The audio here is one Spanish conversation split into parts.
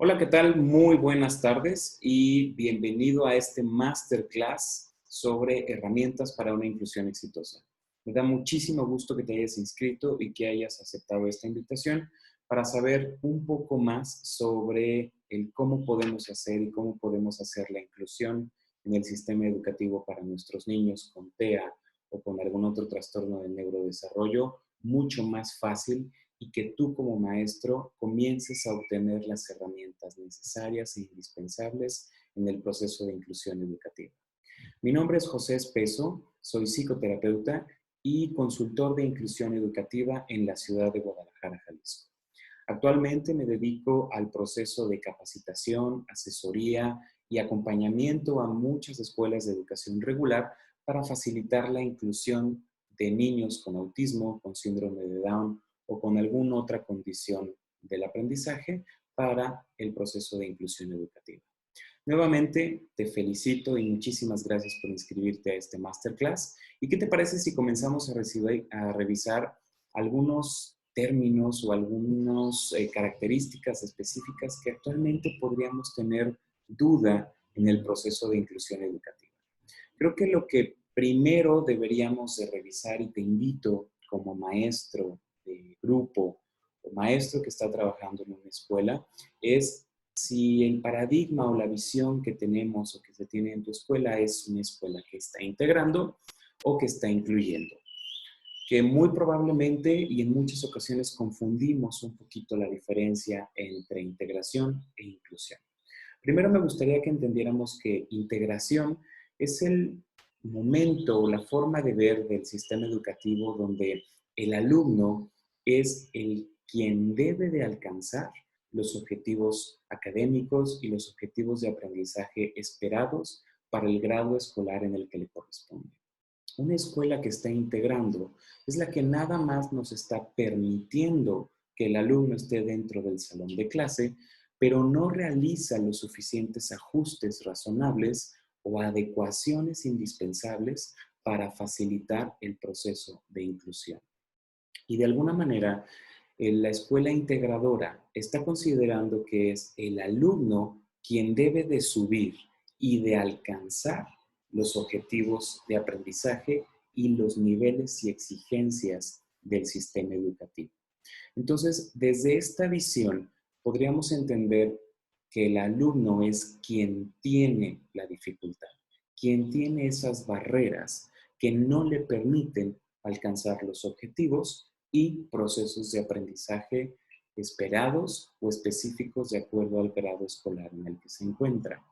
Hola, ¿qué tal? Muy buenas tardes y bienvenido a este masterclass sobre herramientas para una inclusión exitosa. Me da muchísimo gusto que te hayas inscrito y que hayas aceptado esta invitación para saber un poco más sobre el cómo podemos hacer y cómo podemos hacer la inclusión en el sistema educativo para nuestros niños con TEA o con algún otro trastorno del neurodesarrollo mucho más fácil y que tú como maestro comiences a obtener las herramientas necesarias e indispensables en el proceso de inclusión educativa. Mi nombre es José Espeso, soy psicoterapeuta y consultor de inclusión educativa en la ciudad de Guadalajara, Jalisco. Actualmente me dedico al proceso de capacitación, asesoría y acompañamiento a muchas escuelas de educación regular para facilitar la inclusión de niños con autismo, con síndrome de Down o con alguna otra condición del aprendizaje para el proceso de inclusión educativa. Nuevamente, te felicito y muchísimas gracias por inscribirte a este masterclass. ¿Y qué te parece si comenzamos a revisar algunos términos o algunas características específicas que actualmente podríamos tener duda en el proceso de inclusión educativa? Creo que lo que primero deberíamos de revisar, y te invito como maestro de grupo o maestro que está trabajando en una escuela, es si el paradigma o la visión que tenemos o que se tiene en tu escuela es una escuela que está integrando o que está incluyendo. Que muy probablemente y en muchas ocasiones confundimos un poquito la diferencia entre integración e inclusión. Primero me gustaría que entendiéramos que integración es el momento o la forma de ver del sistema educativo donde el alumno es el quien debe de alcanzar los objetivos académicos y los objetivos de aprendizaje esperados para el grado escolar en el que le corresponde. Una escuela que está integrando es la que nada más nos está permitiendo que el alumno esté dentro del salón de clase, pero no realiza los suficientes ajustes razonables o adecuaciones indispensables para facilitar el proceso de inclusión. Y de alguna manera, la escuela integradora está considerando que es el alumno quien debe de subir y de alcanzar los objetivos de aprendizaje y los niveles y exigencias del sistema educativo. Entonces, desde esta visión, podríamos entender que el alumno es quien tiene la dificultad, quien tiene esas barreras que no le permiten alcanzar los objetivos y procesos de aprendizaje esperados o específicos de acuerdo al grado escolar en el que se encuentra.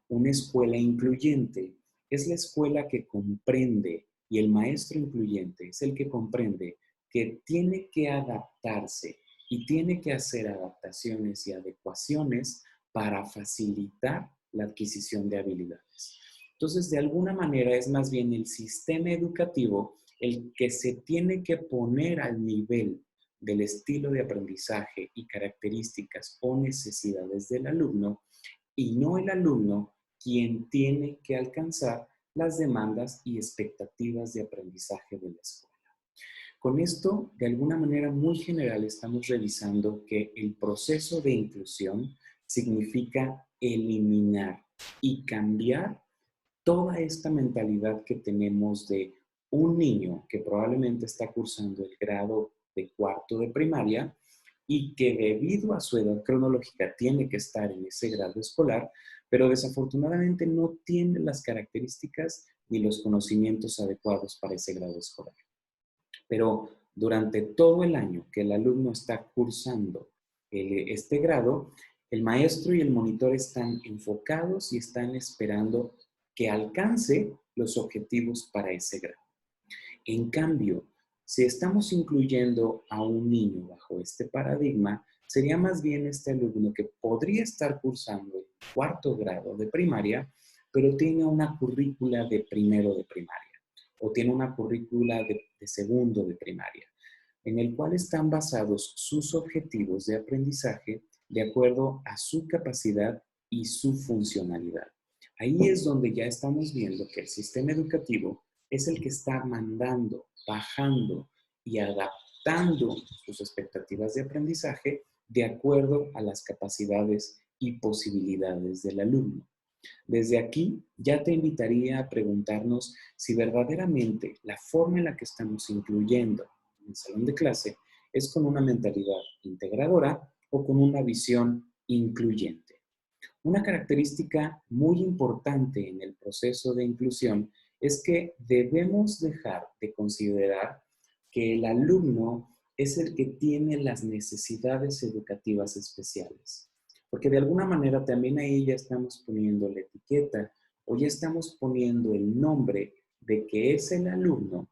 Una escuela incluyente es la escuela que comprende, y el maestro incluyente es el que comprende que tiene que adaptarse y tiene que hacer adaptaciones y adecuaciones para facilitar la adquisición de habilidades. Entonces, de alguna manera es más bien el sistema educativo el que se tiene que poner al nivel del estilo de aprendizaje y características o necesidades del alumno y no el alumno quien tiene que alcanzar las demandas y expectativas de aprendizaje de la escuela. Con esto, de alguna manera muy general, estamos revisando que el proceso de inclusión significa eliminar y cambiar toda esta mentalidad que tenemos de un niño que probablemente está cursando el grado de cuarto de primaria y que debido a su edad cronológica tiene que estar en ese grado escolar, pero desafortunadamente no tiene las características ni los conocimientos adecuados para ese grado escolar. Pero durante todo el año que el alumno está cursando este grado, el maestro y el monitor están enfocados y están esperando que alcance los objetivos para ese grado. En cambio, si estamos incluyendo a un niño bajo este paradigma, sería más bien este alumno que podría estar cursando el cuarto grado de primaria, pero tiene una currícula de primero de primaria o tiene una currícula de segundo de primaria, en el cual están basados sus objetivos de aprendizaje de acuerdo a su capacidad y su funcionalidad. Ahí es donde ya estamos viendo que el sistema educativo es el que está mandando, bajando y adaptando sus expectativas de aprendizaje de acuerdo a las capacidades y posibilidades del alumno. Desde aquí ya te invitaría a preguntarnos si verdaderamente la forma en la que estamos incluyendo en el salón de clase es con una mentalidad integradora o con una visión incluyente. Una característica muy importante en el proceso de inclusión es que debemos dejar de considerar que el alumno es el que tiene las necesidades educativas especiales. Porque de alguna manera también ahí ya estamos poniendo la etiqueta o ya estamos poniendo el nombre de que es el alumno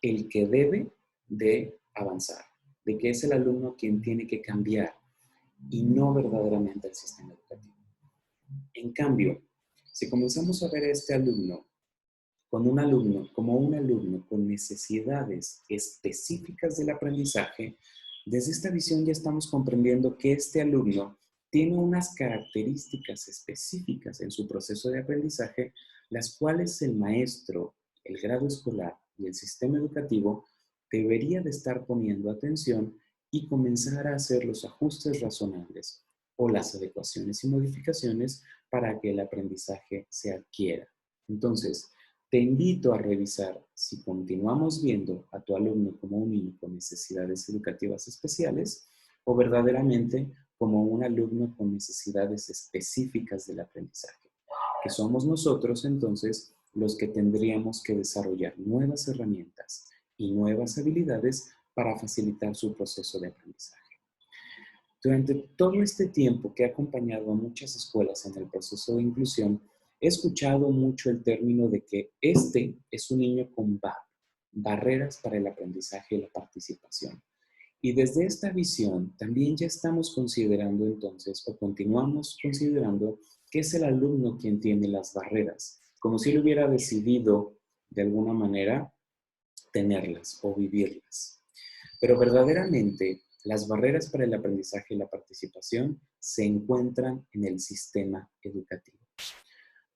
el que debe de avanzar, de que es el alumno quien tiene que cambiar y no verdaderamente el sistema educativo. En cambio, si comenzamos a ver a este alumno como un alumno con necesidades específicas del aprendizaje, desde esta visión ya estamos comprendiendo que este alumno tiene unas características específicas en su proceso de aprendizaje, las cuales el maestro, el grado escolar y el sistema educativo debería de estar poniendo atención y comenzar a hacer los ajustes razonables o las adecuaciones y modificaciones para que el aprendizaje se adquiera. Entonces, te invito a revisar si continuamos viendo a tu alumno como un niño con necesidades educativas especiales o verdaderamente como un alumno con necesidades específicas del aprendizaje, que somos nosotros entonces los que tendríamos que desarrollar nuevas herramientas y nuevas habilidades para facilitar su proceso de aprendizaje. Durante todo este tiempo que he acompañado a muchas escuelas en el proceso de inclusión, he escuchado mucho el término de que este es un niño con barreras para el aprendizaje y la participación. Y desde esta visión también ya estamos considerando entonces, o continuamos considerando, que es el alumno quien tiene las barreras, como si él hubiera decidido de alguna manera tenerlas o vivirlas. Pero verdaderamente las barreras para el aprendizaje y la participación se encuentran en el sistema educativo.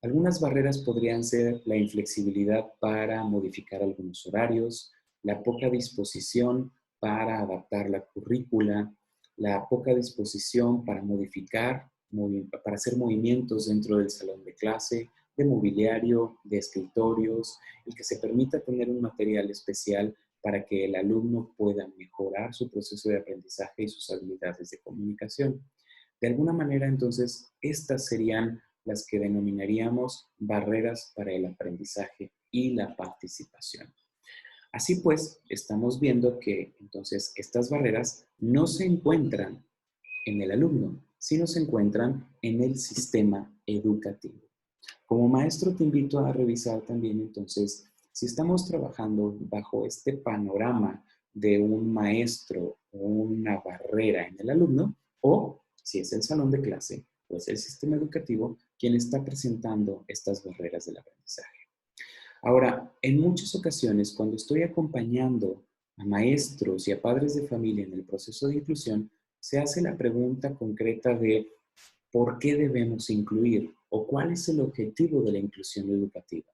Algunas barreras podrían ser la inflexibilidad para modificar algunos horarios, la poca disposición para adaptar la currícula, la poca disposición para modificar, para hacer movimientos dentro del salón de clase, de mobiliario, de escritorios, el que se permita tener un material especial para que el alumno pueda mejorar su proceso de aprendizaje y sus habilidades de comunicación. De alguna manera, entonces, estas serían las que denominaríamos barreras para el aprendizaje y la participación. Así pues, estamos viendo que entonces estas barreras no se encuentran en el alumno, sino se encuentran en el sistema educativo. Como maestro te invito a revisar también entonces si estamos trabajando bajo este panorama de un maestro o una barrera en el alumno o si es el salón de clase o es el sistema educativo quien está presentando estas barreras del aprendizaje. Ahora, en muchas ocasiones cuando estoy acompañando a maestros y a padres de familia en el proceso de inclusión, se hace la pregunta concreta de ¿por qué debemos incluir? ¿O cuál es el objetivo de la inclusión educativa?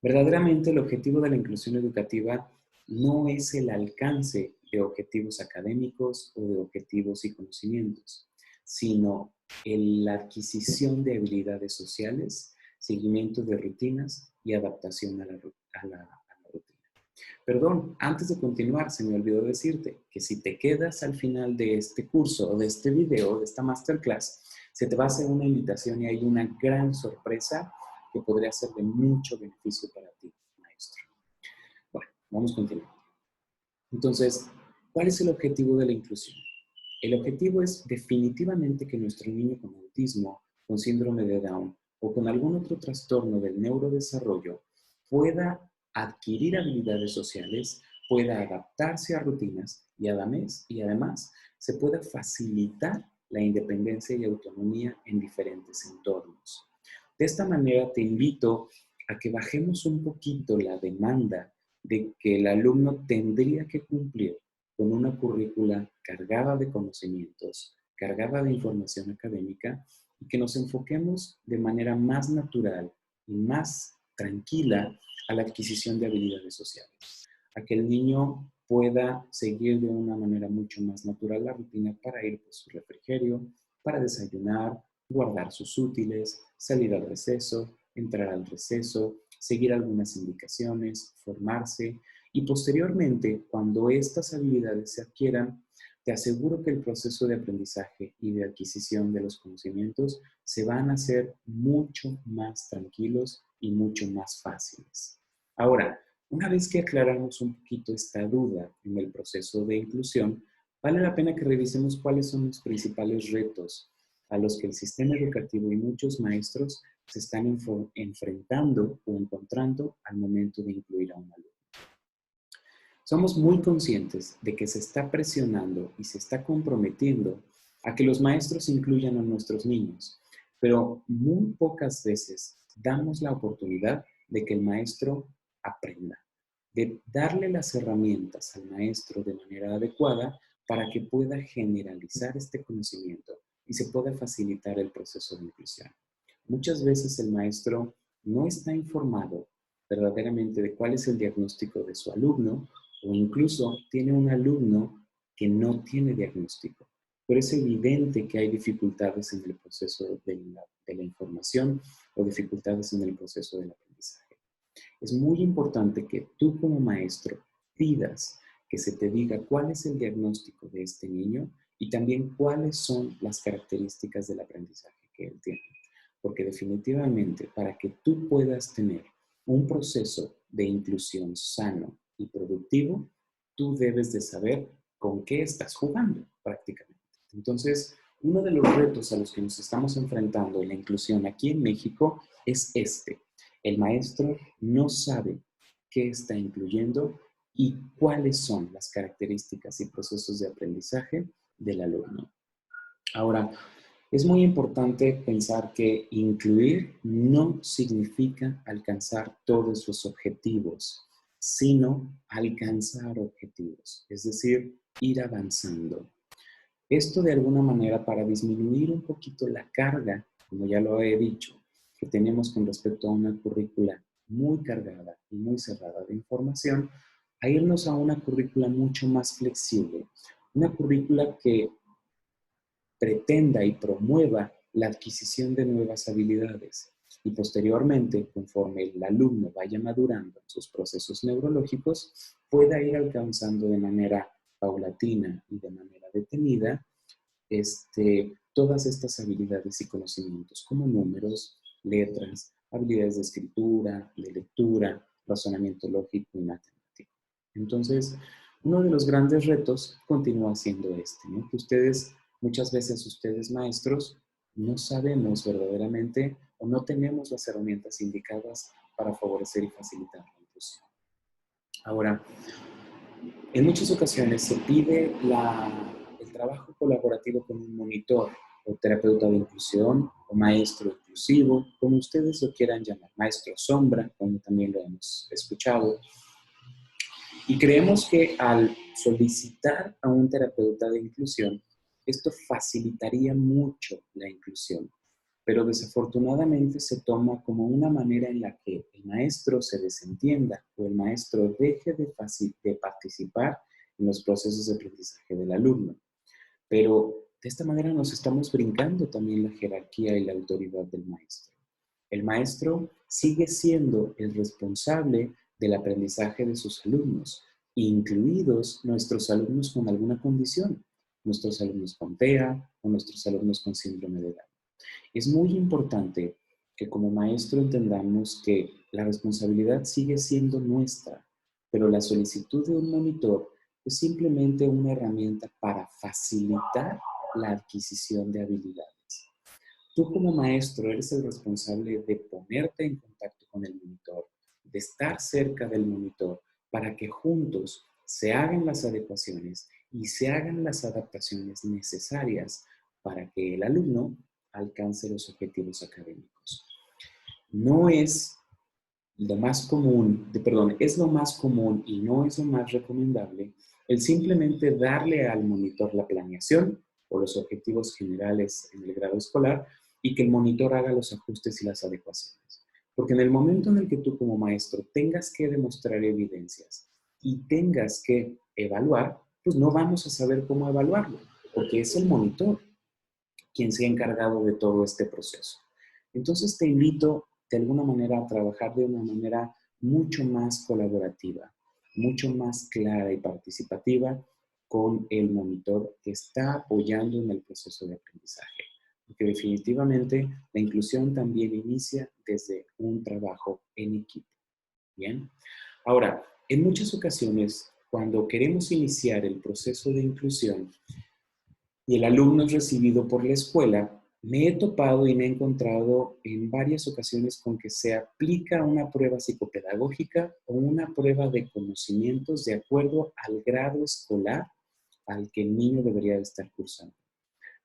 Verdaderamente el objetivo de la inclusión educativa no es el alcance de objetivos académicos o de objetivos y conocimientos, sino la adquisición de habilidades sociales, seguimiento de rutinas y adaptación a la rutina. Perdón, antes de continuar, se me olvidó decirte que si te quedas al final de este curso o de este video, de esta masterclass, se te va a hacer una invitación y hay una gran sorpresa que podría ser de mucho beneficio para ti, maestro. Bueno, vamos a continuar. Entonces, ¿cuál es el objetivo de la inclusión? El objetivo es definitivamente que nuestro niño con autismo, con síndrome de Down o con algún otro trastorno del neurodesarrollo pueda adquirir habilidades sociales, pueda adaptarse a rutinas y además se pueda facilitar la independencia y autonomía en diferentes entornos. De esta manera te invito a que bajemos un poquito la demanda de que el alumno tendría que cumplir con una currícula cargada de conocimientos, cargada de información académica y que nos enfoquemos de manera más natural y más tranquila a la adquisición de habilidades sociales. A que el niño pueda seguir de una manera mucho más natural la rutina para ir por su refrigerio, para desayunar, guardar sus útiles, salir al receso, entrar al receso, seguir algunas indicaciones, formarse y posteriormente, cuando estas habilidades se adquieran, te aseguro que el proceso de aprendizaje y de adquisición de los conocimientos se van a hacer mucho más tranquilos y mucho más fáciles. Ahora, una vez que aclaramos un poquito esta duda en el proceso de inclusión, vale la pena que revisemos cuáles son los principales retos a los que el sistema educativo y muchos maestros se están enfrentando o encontrando al momento de incluir a un alumno. Somos muy conscientes de que se está presionando y se está comprometiendo a que los maestros incluyan a nuestros niños, pero muy pocas veces damos la oportunidad de que el maestro aprenda, de darle las herramientas al maestro de manera adecuada para que pueda generalizar este conocimiento y se pueda facilitar el proceso de inclusión. Muchas veces el maestro no está informado verdaderamente de cuál es el diagnóstico de su alumno o incluso tiene un alumno que no tiene diagnóstico. Pero es evidente que hay dificultades en el proceso de la información o dificultades en el proceso del aprendizaje. Es muy importante que tú como maestro pidas que se te diga cuál es el diagnóstico de este niño y también cuáles son las características del aprendizaje que él tiene. Porque definitivamente para que tú puedas tener un proceso de inclusión sano y productivo, tú debes de saber con qué estás jugando prácticamente. Entonces, uno de los retos a los que nos estamos enfrentando en la inclusión aquí en México es este. El maestro no sabe qué está incluyendo y cuáles son las características y procesos de aprendizaje del alumno. Ahora, es muy importante pensar que incluir no significa alcanzar todos los objetivos, sino alcanzar objetivos, es decir, ir avanzando. Esto de alguna manera para disminuir un poquito la carga, como ya lo he dicho, que tenemos con respecto a una currícula muy cargada y muy cerrada de información, a irnos a una currícula mucho más flexible, una currícula que pretenda y promueva la adquisición de nuevas habilidades y posteriormente, conforme el alumno vaya madurando en sus procesos neurológicos, pueda ir alcanzando de manera paulatina y de manera detenida todas estas habilidades y conocimientos como números, letras, habilidades de escritura, de lectura, razonamiento lógico y matemático. Entonces, uno de los grandes retos continúa siendo ¿no? Que muchas veces ustedes maestros, no sabemos verdaderamente o no tenemos las herramientas indicadas para favorecer y facilitar la inclusión. Ahora, en muchas ocasiones se pide el trabajo colaborativo con un monitor o terapeuta de inclusión o maestro inclusivo, como ustedes lo quieran llamar, maestro sombra, como también lo hemos escuchado. Y creemos que al solicitar a un terapeuta de inclusión, esto facilitaría mucho la inclusión, pero desafortunadamente se toma como una manera en la que el maestro se desentienda o el maestro deje de participar en los procesos de aprendizaje del alumno. Pero de esta manera nos estamos brincando también la jerarquía y la autoridad del maestro. El maestro sigue siendo el responsable del aprendizaje de sus alumnos, incluidos nuestros alumnos con alguna condición, nuestros alumnos con TEA o nuestros alumnos con síndrome de Down. Es muy importante que como maestro entendamos que la responsabilidad sigue siendo nuestra, pero la solicitud de un monitor es simplemente una herramienta para facilitar la adquisición de habilidades. Tú como maestro eres el responsable de ponerte en contacto con el monitor, de estar cerca del monitor para que juntos se hagan las adecuaciones y se hagan las adaptaciones necesarias para que el alumno alcance los objetivos académicos. No es lo más común, es lo más común y no es lo más recomendable el simplemente darle al monitor la planeación o los objetivos generales en el grado escolar y que el monitor haga los ajustes y las adecuaciones. Porque en el momento en el que tú como maestro tengas que demostrar evidencias y tengas que evaluar, pues no vamos a saber cómo evaluarlo, porque es el monitor quien se ha encargado de todo este proceso. Entonces te invito de alguna manera a trabajar de una manera mucho más colaborativa, mucho más clara y participativa con el monitor que está apoyando en el proceso de aprendizaje. Porque definitivamente la inclusión también inicia desde un trabajo en equipo. Bien. Ahora, en muchas ocasiones, cuando queremos iniciar el proceso de inclusión, y el alumno es recibido por la escuela, me he topado y me he encontrado en varias ocasiones con que se aplica una prueba psicopedagógica o una prueba de conocimientos de acuerdo al grado escolar al que el niño debería de estar cursando.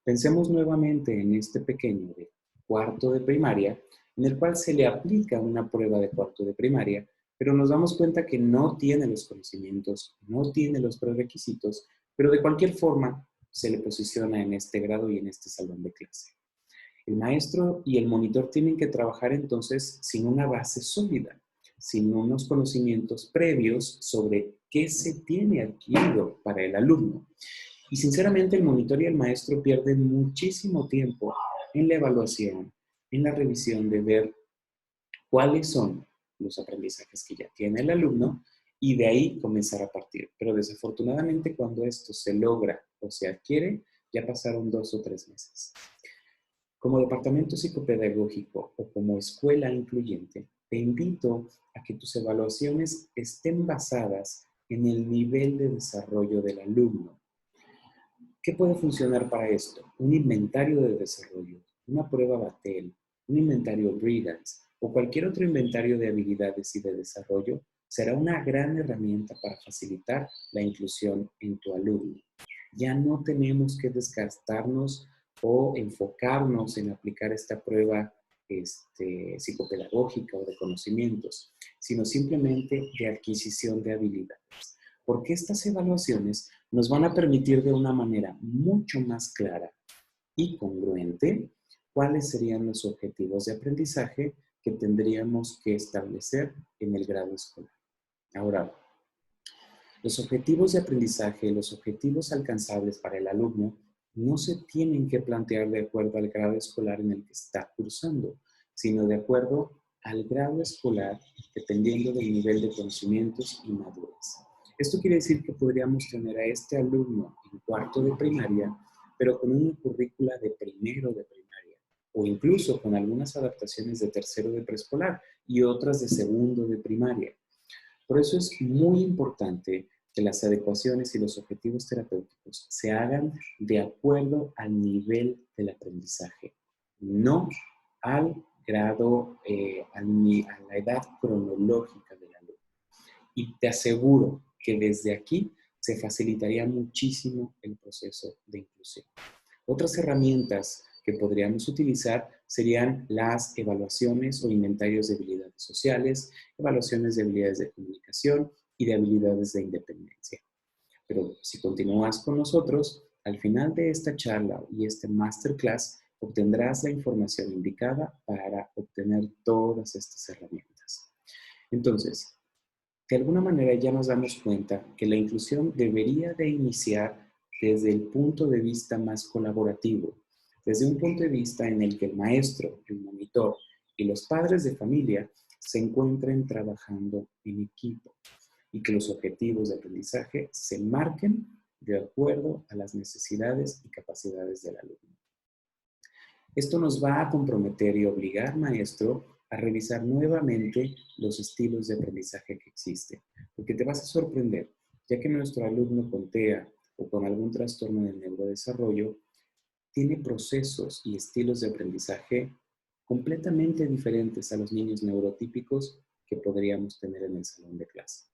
Pensemos nuevamente en este pequeño de cuarto de primaria, en el cual se le aplica una prueba de cuarto de primaria, pero nos damos cuenta que no tiene los conocimientos, no tiene los prerequisitos, pero de cualquier forma se le posiciona en este grado y en este salón de clase. El maestro y el monitor tienen que trabajar entonces sin una base sólida, sin unos conocimientos previos sobre qué se tiene adquirido para el alumno. Y sinceramente el monitor y el maestro pierden muchísimo tiempo en la evaluación, en la revisión de ver cuáles son los aprendizajes que ya tiene el alumno y de ahí comenzar a partir. Pero desafortunadamente cuando esto se logra o se adquiere, ya pasaron 2 o 3 meses. Como departamento psicopedagógico o como escuela incluyente, te invito a que tus evaluaciones estén basadas en el nivel de desarrollo del alumno. ¿Qué puede funcionar para esto? Un inventario de desarrollo, una prueba Battelle, un inventario Brigance o cualquier otro inventario de habilidades y de desarrollo será una gran herramienta para facilitar la inclusión en tu alumno. Ya no tenemos que desgastarnos o enfocarnos en aplicar esta prueba psicopedagógica o de conocimientos, sino simplemente de adquisición de habilidades. Porque estas evaluaciones nos van a permitir de una manera mucho más clara y congruente cuáles serían los objetivos de aprendizaje que tendríamos que establecer en el grado escolar. Ahora, los objetivos de aprendizaje, los objetivos alcanzables para el alumno, no se tienen que plantear de acuerdo al grado escolar en el que está cursando, sino de acuerdo al grado escolar dependiendo del nivel de conocimientos y madurez. Esto quiere decir que podríamos tener a este alumno en cuarto de primaria, pero con una currícula de primero de primaria, o incluso con algunas adaptaciones de tercero de preescolar y otras de segundo de primaria. Por eso es muy importante que las adecuaciones y los objetivos terapéuticos se hagan de acuerdo al nivel del aprendizaje, no al grado, a la edad cronológica del alumno. Y te aseguro que desde aquí se facilitaría muchísimo el proceso de inclusión. Otras herramientas que podríamos utilizar serían las evaluaciones o inventarios de habilidades sociales, evaluaciones de habilidades de comunicación y de habilidades de independencia. Pero si continúas con nosotros, al final de esta charla y este masterclass, obtendrás la información indicada para obtener todas estas herramientas. Entonces, de alguna manera ya nos damos cuenta que la inclusión debería de iniciar desde el punto de vista más colaborativo, desde un punto de vista en el que el maestro, el monitor y los padres de familia se encuentren trabajando en equipo y que los objetivos de aprendizaje se marquen de acuerdo a las necesidades y capacidades del alumno. Esto nos va a comprometer y obligar, maestro, a revisar nuevamente los estilos de aprendizaje que existen, porque te vas a sorprender, ya que nuestro alumno con TEA o con algún trastorno del neurodesarrollo tiene procesos y estilos de aprendizaje completamente diferentes a los niños neurotípicos que podríamos tener en el salón de clase.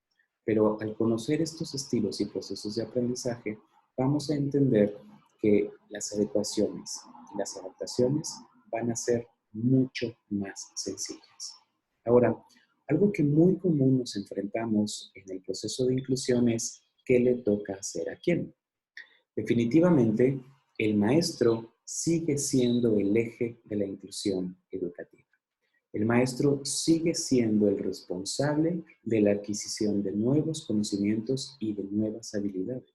Pero al conocer estos estilos y procesos de aprendizaje, vamos a entender que las adecuaciones y las adaptaciones van a ser mucho más sencillas. Ahora, algo que muy común nos enfrentamos en el proceso de inclusión es qué le toca hacer a quién. Definitivamente, el maestro sigue siendo el eje de la inclusión educativa. El maestro sigue siendo el responsable de la adquisición de nuevos conocimientos y de nuevas habilidades,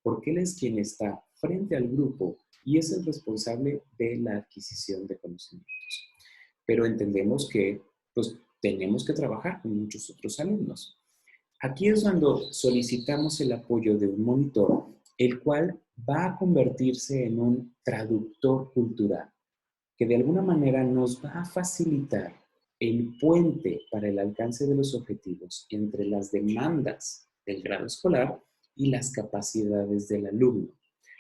porque él es quien está frente al grupo y es el responsable de la adquisición de conocimientos. Pero entendemos que pues, tenemos que trabajar con muchos otros alumnos. Aquí es cuando solicitamos el apoyo de un monitor, el cual va a convertirse en un traductor cultural, que de alguna manera nos va a facilitar el puente para el alcance de los objetivos entre las demandas del grado escolar y las capacidades del alumno.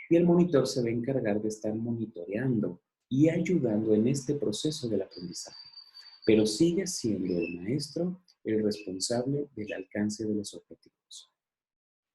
Y el monitor se va a encargar de estar monitoreando y ayudando en este proceso del aprendizaje, pero sigue siendo el maestro el responsable del alcance de los objetivos.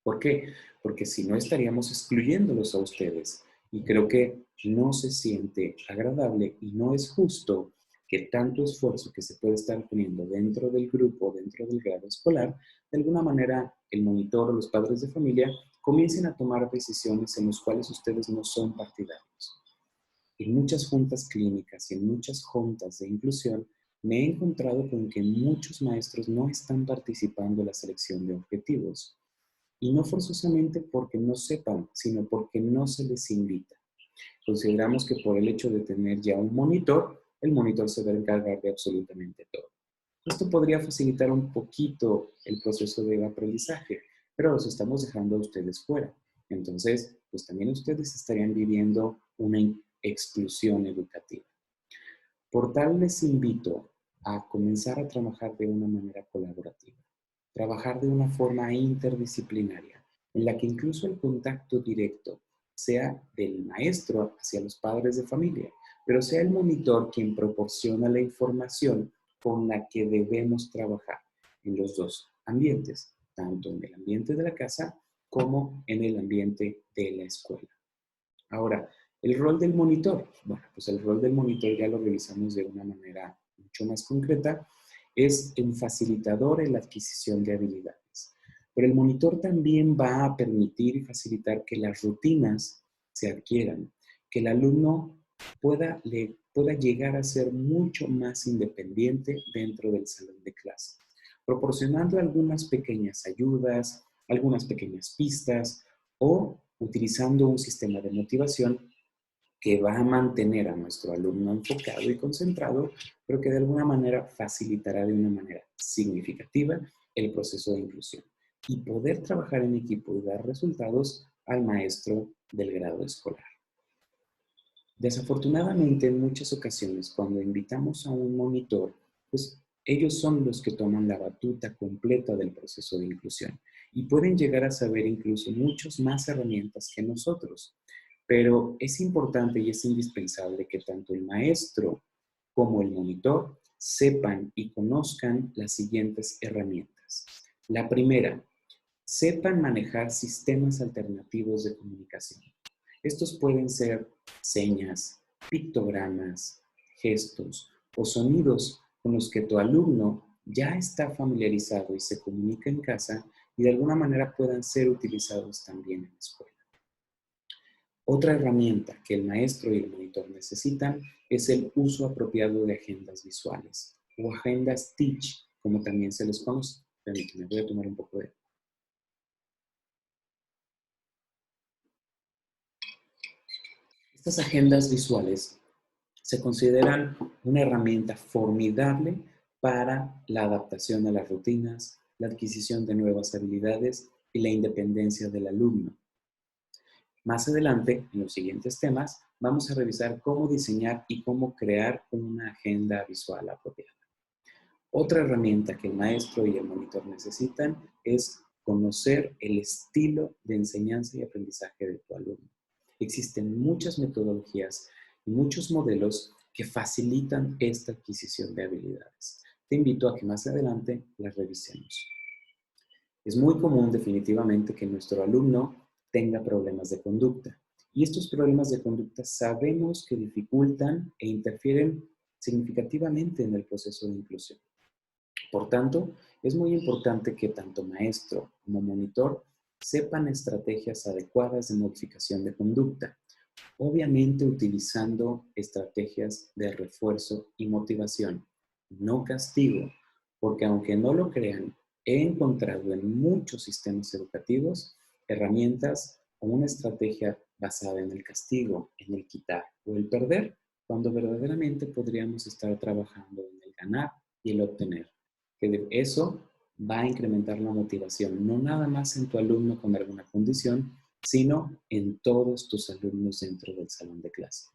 ¿Por qué? Porque si no estaríamos excluyéndolos a ustedes. Y creo que no se siente agradable y no es justo que tanto esfuerzo que se puede estar poniendo dentro del grupo, dentro del grado escolar, de alguna manera el monitor o los padres de familia comiencen a tomar decisiones en las cuales ustedes no son partidarios. En muchas juntas clínicas y en muchas juntas de inclusión me he encontrado con que muchos maestros no están participando en la selección de objetivos. Y no forzosamente porque no sepan, sino porque no se les invita. Consideramos que por el hecho de tener ya un monitor, el monitor se va a encargar de absolutamente todo. Esto podría facilitar un poquito el proceso de aprendizaje, pero los estamos dejando a ustedes fuera. Entonces, pues también ustedes estarían viviendo una exclusión educativa. Por tal, les invito a comenzar a trabajar de una manera colaborativa, trabajar de una forma interdisciplinaria, en la que incluso el contacto directo sea del maestro hacia los padres de familia, pero sea el monitor quien proporciona la información con la que debemos trabajar en los dos ambientes, tanto en el ambiente de la casa como en el ambiente de la escuela. Ahora, el rol del monitor. Bueno, pues el rol del monitor ya lo revisamos de una manera mucho más concreta. Es un facilitador en la adquisición de habilidades. Pero el monitor también va a permitir y facilitar que las rutinas se adquieran, que el alumno pueda llegar a ser mucho más independiente dentro del salón de clase, proporcionando algunas pequeñas ayudas, algunas pequeñas pistas o utilizando un sistema de motivación que va a mantener a nuestro alumno enfocado y concentrado, pero que de alguna manera facilitará de una manera significativa el proceso de inclusión y poder trabajar en equipo y dar resultados al maestro del grado escolar. Desafortunadamente, en muchas ocasiones, cuando invitamos a un monitor, pues ellos son los que toman la batuta completa del proceso de inclusión y pueden llegar a saber incluso muchas más herramientas que nosotros. Pero es importante y es indispensable que tanto el maestro como el monitor sepan y conozcan las siguientes herramientas. La primera, sepan manejar sistemas alternativos de comunicación. Estos pueden ser señas, pictogramas, gestos o sonidos con los que tu alumno ya está familiarizado y se comunica en casa y de alguna manera puedan ser utilizados también en la escuela. Otra herramienta que el maestro y el monitor necesitan es el uso apropiado de agendas visuales o agendas Teach, como también se les conoce. Permítanme, voy a tomar un poco de... Estas agendas visuales se consideran una herramienta formidable para la adaptación a las rutinas, la adquisición de nuevas habilidades y la independencia del alumno. Más adelante, en los siguientes temas, vamos a revisar cómo diseñar y cómo crear una agenda visual apropiada. Otra herramienta que el maestro y el monitor necesitan es conocer el estilo de enseñanza y aprendizaje de tu alumno. Existen muchas metodologías y muchos modelos que facilitan esta adquisición de habilidades. Te invito a que más adelante las revisemos. Es muy común definitivamente que nuestro alumno tenga problemas de conducta. Y estos problemas de conducta sabemos que dificultan e interfieren significativamente en el proceso de inclusión. Por tanto, es muy importante que tanto maestro como monitor sepan estrategias adecuadas de modificación de conducta, obviamente utilizando estrategias de refuerzo y motivación, no castigo, porque aunque no lo crean, he encontrado en muchos sistemas educativos herramientas o una estrategia basada en el castigo, en el quitar o el perder, cuando verdaderamente podríamos estar trabajando en el ganar y el obtener. Que eso va a incrementar la motivación, no nada más en tu alumno con alguna condición, sino en todos tus alumnos dentro del salón de clase.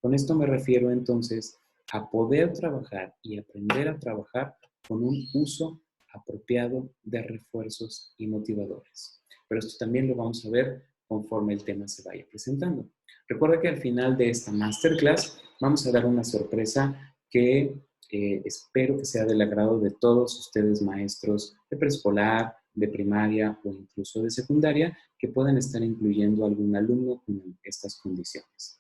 Con esto me refiero entonces a poder trabajar y aprender a trabajar con un uso apropiado de refuerzos y motivadores. Pero esto también lo vamos a ver conforme el tema se vaya presentando. Recuerda que al final de esta masterclass vamos a dar una sorpresa que espero que sea del agrado de todos ustedes maestros de preescolar, de primaria o incluso de secundaria que puedan estar incluyendo a algún alumno con estas condiciones.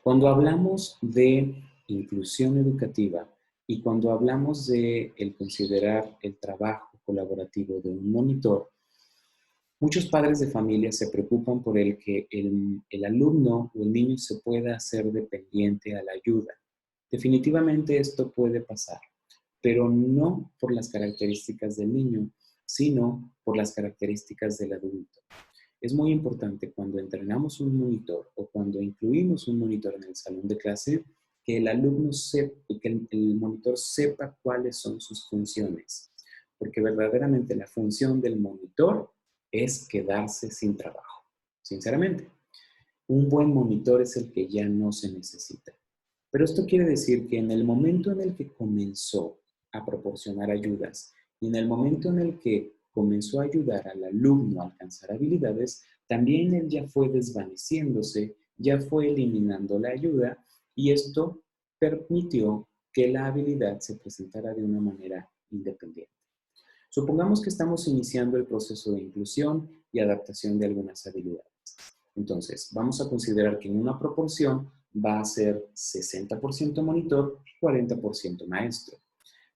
Cuando hablamos de inclusión educativa y cuando hablamos de el considerar el trabajo colaborativo de un monitor, muchos padres de familia se preocupan por el que el alumno o el niño se pueda hacer dependiente a la ayuda. Definitivamente esto puede pasar, pero no por las características del niño, sino por las características del adulto. Es muy importante cuando entrenamos un monitor o cuando incluimos un monitor en el salón de clase, que el alumno sepa, que el monitor sepa cuáles son sus funciones. Porque verdaderamente la función del monitor es quedarse sin trabajo. Sinceramente, un buen monitor es el que ya no se necesita. Pero esto quiere decir que en el momento en el que comenzó a proporcionar ayudas y en el momento en el que comenzó a ayudar al alumno a alcanzar habilidades, también él ya fue desvaneciéndose, ya fue eliminando la ayuda y esto permitió que la habilidad se presentara de una manera independiente. Supongamos que estamos iniciando el proceso de inclusión y adaptación de algunas habilidades. Entonces, vamos a considerar que en una proporción va a ser 60% monitor y 40% maestro.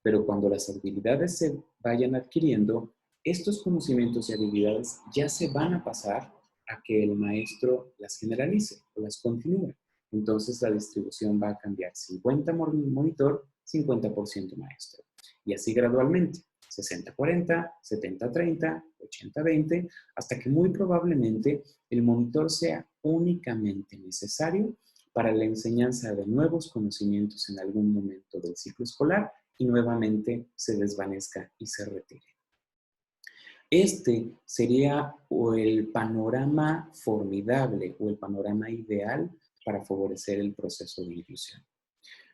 Pero cuando las habilidades se vayan adquiriendo, estos conocimientos y habilidades ya se van a pasar a que el maestro las generalice o las continúe. Entonces la distribución va a cambiar 50 monitor, 50% maestro. Y así gradualmente, 60-40, 70-30, 80-20, hasta que muy probablemente el monitor sea únicamente necesario para la enseñanza de nuevos conocimientos en algún momento del ciclo escolar y nuevamente se desvanezca y se retire. Este sería el panorama formidable o el panorama ideal para favorecer el proceso de inclusión.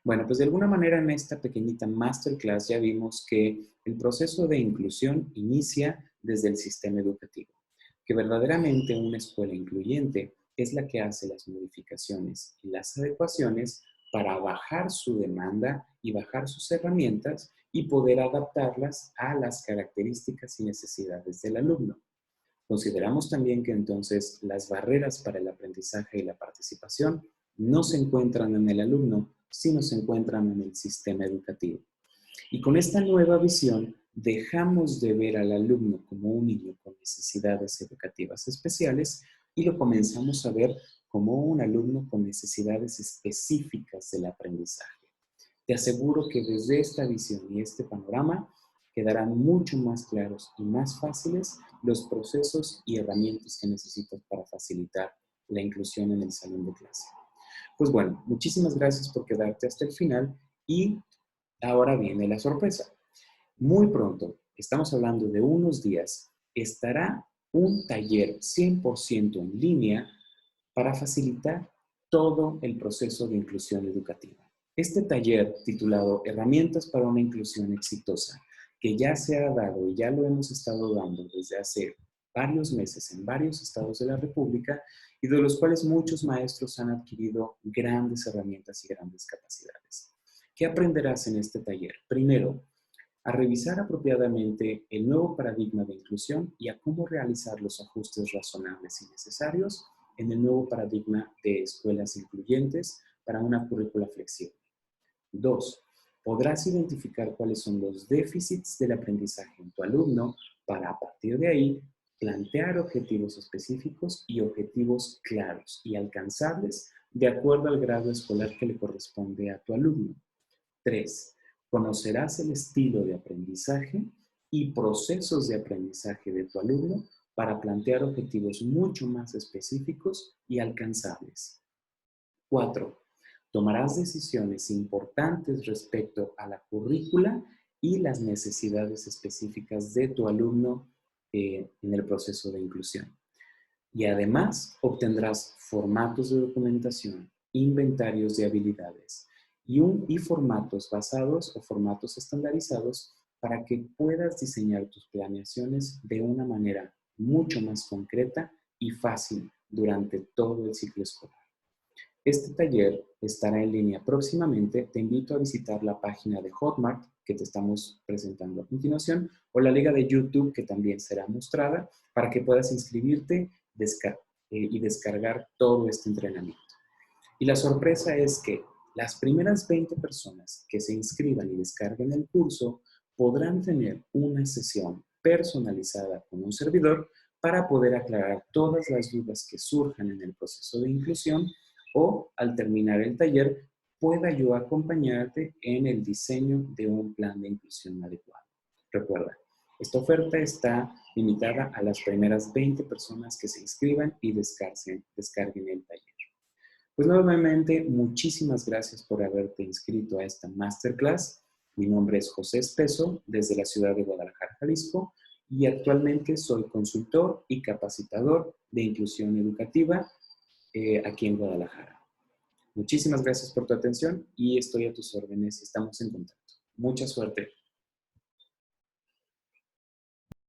Bueno, pues de alguna manera en esta pequeñita masterclass ya vimos que el proceso de inclusión inicia desde el sistema educativo, que verdaderamente una escuela incluyente es la que hace las modificaciones y las adecuaciones para bajar su demanda y bajar sus herramientas y poder adaptarlas a las características y necesidades del alumno. Consideramos también que entonces las barreras para el aprendizaje y la participación no se encuentran en el alumno, sino se encuentran en el sistema educativo. Y con esta nueva visión, dejamos de ver al alumno como un niño con necesidades educativas especiales y lo comenzamos a ver como un alumno con necesidades específicas del aprendizaje. Te aseguro que desde esta visión y este panorama quedarán mucho más claros y más fáciles los procesos y herramientas que necesitas para facilitar la inclusión en el salón de clase. Pues bueno, muchísimas gracias por quedarte hasta el final y ahora viene la sorpresa. Muy pronto, estamos hablando de unos días, estará un taller 100% en línea para facilitar todo el proceso de inclusión educativa. Este taller titulado Herramientas para una inclusión exitosa, que ya se ha dado y ya lo hemos estado dando desde hace varios meses en varios estados de la República y de los cuales muchos maestros han adquirido grandes herramientas y grandes capacidades. ¿Qué aprenderás en este taller? Primero, a revisar apropiadamente el nuevo paradigma de inclusión y a cómo realizar los ajustes razonables y necesarios en el nuevo paradigma de escuelas incluyentes para una currícula flexible. 2. Podrás identificar cuáles son los déficits del aprendizaje en tu alumno para a partir de ahí plantear objetivos específicos y objetivos claros y alcanzables de acuerdo al grado escolar que le corresponde a tu alumno. 3. Conocerás el estilo de aprendizaje y procesos de aprendizaje de tu alumno para plantear objetivos mucho más específicos y alcanzables. 4. Tomarás decisiones importantes respecto a la currícula y las necesidades específicas de tu alumno en el proceso de inclusión. Y además obtendrás formatos de documentación, inventarios de habilidades y formatos basados o formatos estandarizados para que puedas diseñar tus planeaciones de una manera mucho más concreta y fácil durante todo el ciclo escolar. Este taller estará en línea próximamente. Te invito a visitar la página de Hotmart que te estamos presentando a continuación o la liga de YouTube que también será mostrada para que puedas inscribirte y descargar todo este entrenamiento. Y la sorpresa es que las primeras 20 personas que se inscriban y descarguen el curso podrán tener una sesión personalizada con un servidor para poder aclarar todas las dudas que surjan en el proceso de inclusión o al terminar el taller pueda yo acompañarte en el diseño de un plan de inclusión adecuado. Recuerda, esta oferta está limitada a las primeras 20 personas que se inscriban y descarguen el taller. Pues nuevamente, muchísimas gracias por haberte inscrito a esta masterclass. Mi nombre es José Espeso, desde la ciudad de Guadalajara, Jalisco, y actualmente soy consultor y capacitador de inclusión educativa aquí en Guadalajara. Muchísimas gracias por tu atención y estoy a tus órdenes. Estamos en contacto. Mucha suerte.